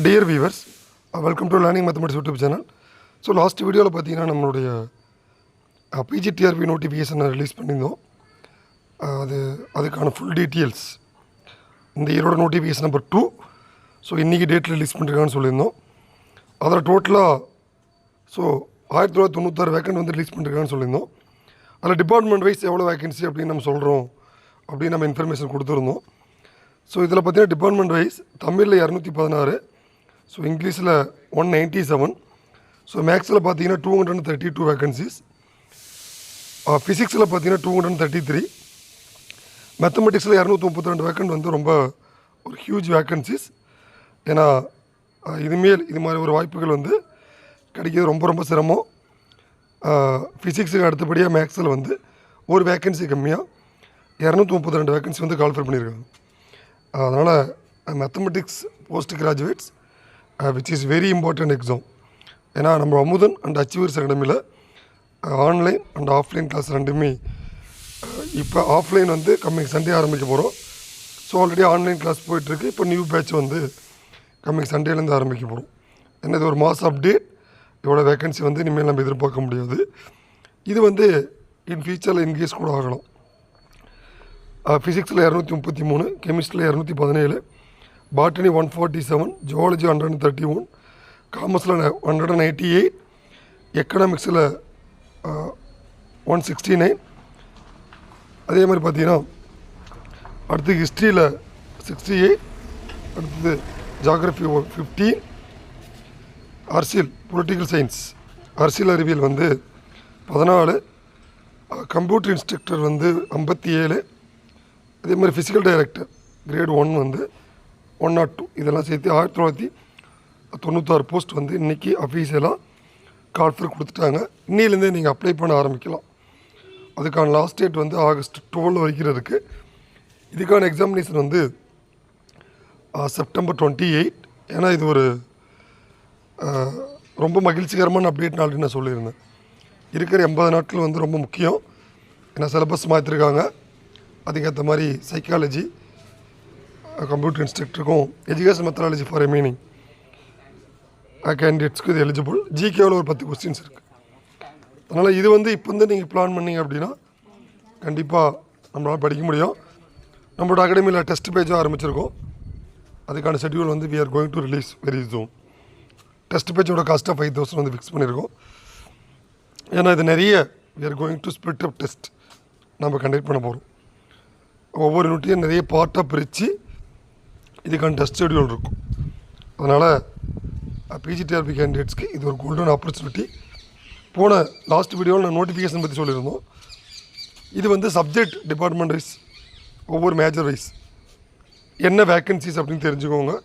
Dear viewers, welcome to Learning Mathematics YouTube channel. So last video பார்த்தீங்கன்னா நம்மளுடைய PGTRB நோட்டிஃபிகேஷனை release பண்ணியிருந்தோம். அதுக்கான ஃபுல் டீட்டெயில்ஸ் இந்த இயரோட நோட்டிஃபிகேஷன் நம்பர் 2. ஸோ இன்றைக்கி டேட்டில் ரிலீஸ் பண்ணிருக்காங்கன்னு சொல்லியிருந்தோம். அதில் டோட்டலாக 1996 வேக்கண்ட் வந்து ரிலீஸ் பண்ணிருக்காங்கன்னு சொல்லியிருந்தோம். அதில் டிபார்ட்மெண்ட் வைஸ் எவ்வளோ வேக்கன்சி அப்படின்னு நம்ம சொல்கிறோம் அப்படின்னு நம்ம இன்ஃபர்மேஷன் கொடுத்துருந்தோம். ஸோ இதில் பார்த்தீங்கன்னா டிபார்ட்மெண்ட் வைஸ் தமிழில் 216, ஸோ இங்கிலீஷில் 197, ஸோ மேக்ஸில் பார்த்தீங்கன்னா 232 வேக்கன்சிஸ், ஃபிசிக்ஸில் பார்த்தீங்கன்னா 233, மேத்தமெட்டிக்ஸில் 232 வேக்கண்ட் வந்து ரொம்ப ஒரு ஹியூஜ் வேக்கன்சிஸ். ஏன்னா இதுமேல் இது மாதிரி ஒரு வாய்ப்புகள் வந்து கிடைக்கிறது ரொம்ப ரொம்ப சிரமம். ஃபிசிக்ஸுக்கு அடுத்தபடியாக மேக்ஸில் வந்து ஒரு வேக்கன்சி கம்மியாக 232 வேக்கன்சி வந்து கால்ஃபர் பண்ணியிருக்காங்க. அதனால் mathematics post graduates which is very important exam. ஏன்னா நம்ம அமுதன் அண்ட் அச்சீவர்ஸ் அகாடமியில் ஆன்லைன் அண்ட் ஆஃப்லைன் கிளாஸ் ரெண்டுமே இப்போ ஆஃப்லைன் வந்து கம்மிங் சண்டே ஆரம்பிக்க போகிறோம். ஸோ ஆல்ரெடி ஆன்லைன் கிளாஸ் போயிட்டுருக்கு. இப்போ நியூ பேட்ச் வந்து கம்மிங் சண்டேலேருந்து ஆரம்பிக்க போகிறோம். ஏன்னா இது ஒரு மாதம் அப்டேட். இவ்வளோ வேக்கன்சி வந்து இனிமேல் நம்ம எதிர்பார்க்க முடியாது. இது வந்து இன் ஃபியூச்சரில் இன்க்ரீஸ் கூட ஆகலாம். ஃபிசிக்ஸில் 233, கெமிஸ்ட்ரியில் 217, பாட்டனி 147, ஜுவாலஜி 131, காமர்ஸில் 188, எக்கனாமிக்ஸில் 169. அதே மாதிரி பார்த்தீங்கன்னா அடுத்து ஹிஸ்ட்ரியில் 68, அடுத்தது ஜாகிரஃபி 15, அரசியல் பொலிட்டிக்கல் சயின்ஸ் அரசியல் அறிவியல் வந்து 14, கம்ப்யூட்டர் இன்ஸ்ட்ரக்டர் வந்து 57, அதே மாதிரி ஃபிசிக்கல் டைரக்டர் கிரேட் 1 வந்து 102. இதெல்லாம் சேர்த்து 1996 போஸ்ட் வந்து இன்றைக்கி அஃபீஷியலாக கால்ஃபர் கொடுத்துட்டாங்க. இன்னிலேருந்தே நீங்கள் அப்ளை பண்ண ஆரம்பிக்கலாம். அதுக்கான லாஸ்ட் டேட் வந்து ஆகஸ்ட் 12 வரைக்கும் இருக்குது. இதுக்கான எக்ஸாமினேஷன் வந்து செப்டம்பர் 28. ஏன்னா இது ஒரு ரொம்ப மகிழ்ச்சிகரமான அப்டேட் ஆல்ரெடி நான் சொல்லியிருந்தேன். இருக்கிற 80 நாட்கள் வந்து ரொம்ப முக்கியம். ஏன்னா சிலபஸ் மாற்றிருக்காங்க. அதுக்கேற்ற மாதிரி சைக்காலஜி, கம்ப்யூட்டர் இன்ஸ்ட்ரக்டருக்கும் எஜுகேஷன் மெத்தடாலஜி ஃபார் ரிமைனிங் கேண்டிடேட்ஸ்க்கு இது எலிஜிபிள். ஜிகேவில் ஒரு 10 கொஸ்டின்ஸ் இருக்குது. அதனால் இது வந்து இப்போ வந்து நீங்கள் பிளான் பண்ணிங்க அப்படின்னா கண்டிப்பாக நம்மளால் படிக்க முடியும். நம்மளோட அகாடமியில் டெஸ்ட் பேஜாக ஆரம்பிச்சிருக்கோம். அதுக்கான ஷெட்யூல் வந்து we are going to release very soon. Test பேஜோட காஸ்ட்டாக 5000 வந்து ஃபிக்ஸ் பண்ணியிருக்கோம். ஏன்னா இது நிறைய we are going to split up test நம்ம கண்டக்ட் பண்ண போகிறோம். ஒவ்வொரு யூனிட்டையும் நிறைய பார்ட்டாக பிரித்து இதுக்கான டெஸ்ட் ஷெட்யூல் இருக்கும். அதனால் பிஜிடிஆர்பி கேண்டிடேட்ஸ்க்கு இது ஒரு கோல்டன் ஆப்பர்ச்சுனிட்டி. போன லாஸ்ட் வீடியோவில் நான் நோட்டிஃபிகேஷன் பற்றி சொல்லியிருந்தோம். இது வந்து சப்ஜெக்ட் டிபார்ட்மெண்ட் வைஸ் ஒவ்வொரு மேஜர் வைஸ் என்ன வேக்கன்சிஸ் அப்படின்னு தெரிஞ்சுக்கோங்க.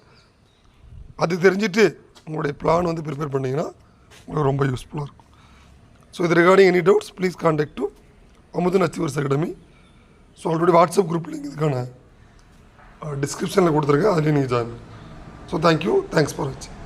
அது தெரிஞ்சுட்டு உங்களுடைய பிளான் வந்து ப்ரிப்பேர் பண்ணிங்கன்னா உங்களுக்கு ரொம்ப யூஸ்ஃபுல்லாக இருக்கும். ஸோ இது regarding any doubts please contact to Amudhan achievers academy. So already WhatsApp group link இதுக்கான டிஸ்கிரிப்ஷனில் கொடுத்துருக்கேன். அதுலேயும் நீங்கள் join. So thank you, thanks for வாட்சிங்.